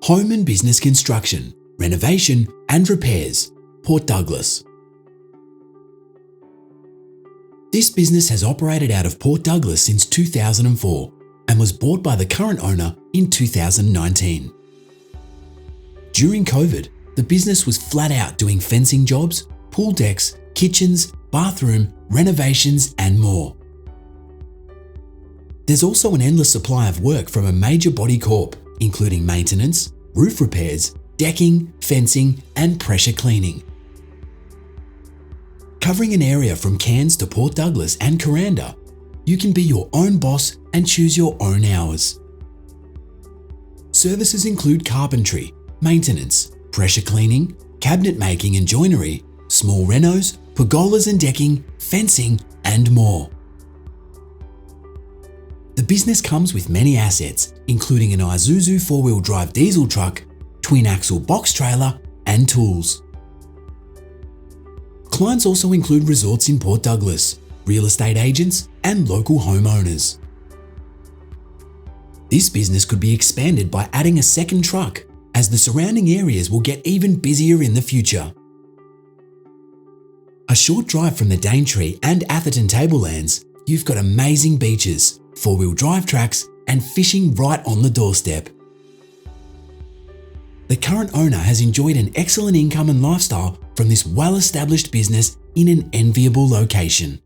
Home and Business Construction, Renovation and Repairs, Port Douglas. This business has operated out of Port Douglas since 2004 and was bought by the current owner in 2019. During COVID, the business was flat out doing fencing jobs, pool decks, kitchens, bathroom, renovations and more. There's also an endless supply of work from a major body corp, including maintenance, roof repairs, decking, fencing and pressure cleaning. Covering an area from Cairns to Port Douglas and Kuranda, you can be your own boss and choose your own hours. Services include carpentry, maintenance, pressure cleaning, cabinet making and joinery, small renos, pergolas and decking, fencing and more. The business comes with many assets, including an Isuzu 4-wheel drive diesel truck, twin-axle box trailer and tools. Clients also include resorts in Port Douglas, real estate agents and local homeowners. This business could be expanded by adding a second truck, as the surrounding areas will get even busier in the future. A short drive from the Daintree and Atherton Tablelands, you've got amazing beaches, 4-wheel drive tracks and fishing right on the doorstep. The current owner has enjoyed an excellent income and lifestyle from this well-established business in an enviable location.